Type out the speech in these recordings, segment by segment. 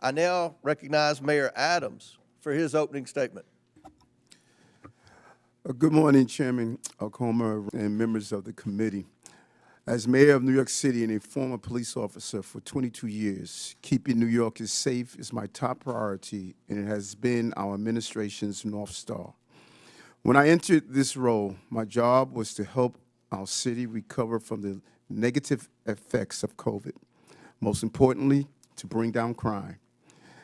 I now recognize Mayor Adams for his opening statement. Good morning, Chairman Comer and members of the committee. As mayor of New York City and a former police officer for 22 years, keeping New Yorkers safe is my top priority, and it has been our administration's North Star. When I entered this role, my job was to help our city recover from the negative effects of COVID. Most importantly, to bring down crime.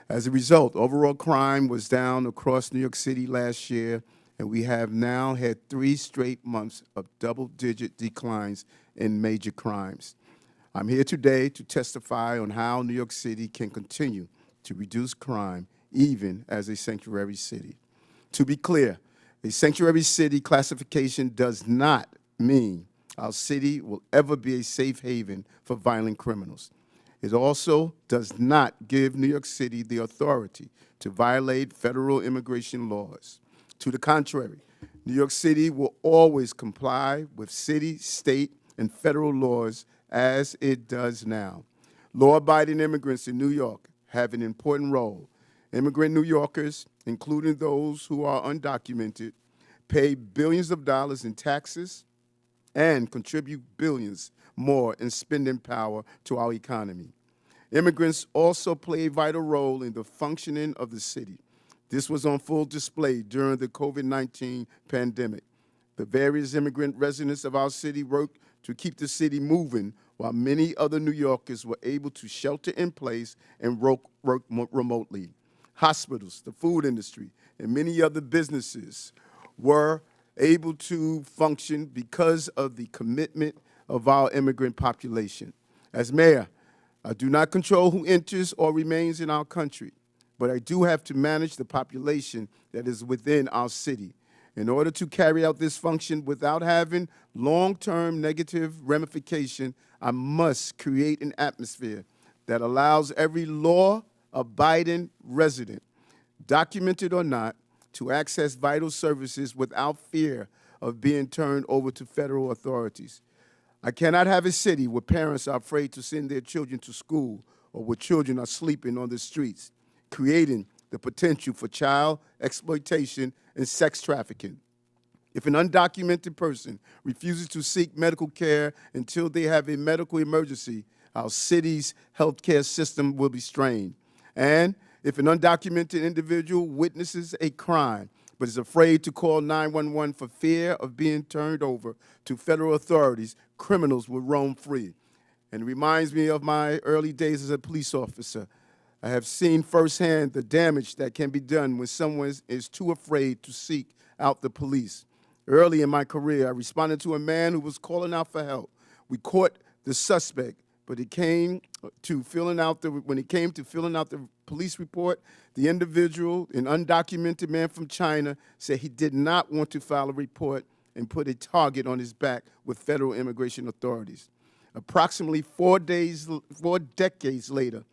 As a result, overall crime was down across New York City last year, and we have now had 3 straight months of double-digit declines in major crimes. I'm here today to testify on how New York City can continue to reduce crime, even as a sanctuary city. To be clear, a sanctuary city classification does not mean our city will ever be a safe haven for violent criminals. It also does not give New York City the authority to violate federal immigration laws. To the contrary, New York City will always comply with city, state, and federal laws as it does now. Law-abiding immigrants in New York have an important role. Immigrant New Yorkers, including those who are undocumented, pay billions of dollars in taxes and contribute billions more in spending power to our economy. Immigrants also play a vital role in the functioning of the city. This was on full display during the COVID-19 pandemic. The various immigrant residents of our city worked to keep the city moving, while many other New Yorkers were able to shelter in place and work remotely. Hospitals, the food industry, and many other businesses were able to function because of the commitment of our immigrant population. As mayor, I do not control who enters or remains in our country, but I do have to manage the population that is within our city. In order to carry out this function without having long-term negative ramification, I must create an atmosphere that allows every law-abiding resident, documented or not, to access vital services without fear of being turned over to federal authorities. I cannot have a city where parents are afraid to send their children to school or where children are sleeping on the streets, creating the potential for child exploitation and sex trafficking. If an undocumented person refuses to seek medical care until they have a medical emergency, our city's healthcare system will be strained. And if an undocumented individual witnesses a crime but is afraid to call 911 for fear of being turned over to federal authorities, criminals will roam free. And it reminds me of my early days as a police officer. I have seen firsthand the damage that can be done when someone is too afraid to seek out the police. Early in my career, I responded to a man who was calling out for help. We caught the suspect, but when it came to filling out the police report, the individual, an undocumented man from China, said he did not want to file a report and put a target on his back with federal immigration authorities. Approximately 4 decades later,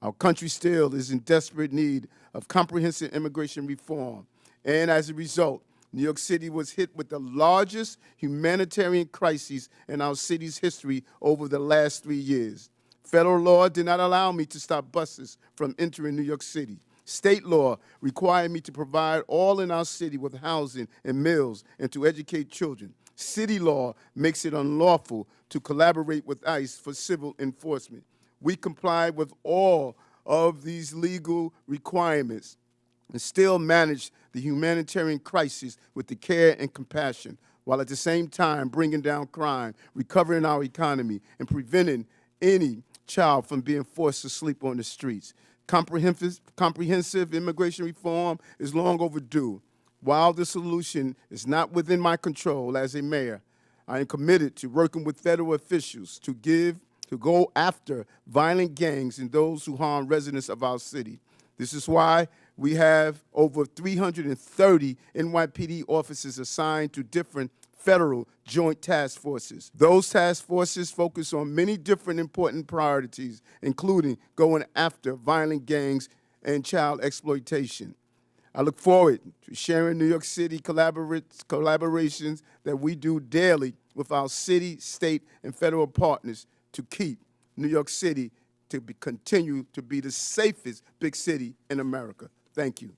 our country still is in desperate need of comprehensive immigration reform. And as a result, New York City was hit with the largest humanitarian crisis in our city's history over the last 3 years. Federal law did not allow me to stop buses from entering New York City. State law required me to provide all in our city with housing and meals and to educate children. City law makes it unlawful to collaborate with ICE for civil enforcement. We complied with all of these legal requirements and still manage the humanitarian crisis with the care and compassion, while at the same time bringing down crime, recovering our economy, and preventing any child from being forced to sleep on the streets. Comprehensive immigration reform is long overdue. While the solution is not within my control as a mayor, I am committed to working with federal officials to go after violent gangs and those who harm residents of our city. This is why we have over 330 NYPD officers assigned to different federal joint task forces. Those task forces focus on many different important priorities, including going after violent gangs and child exploitation. I look forward to sharing New York City collaborations that we do daily with our city, state, and federal partners to keep New York City continue to be the safest big city in America. Thank you.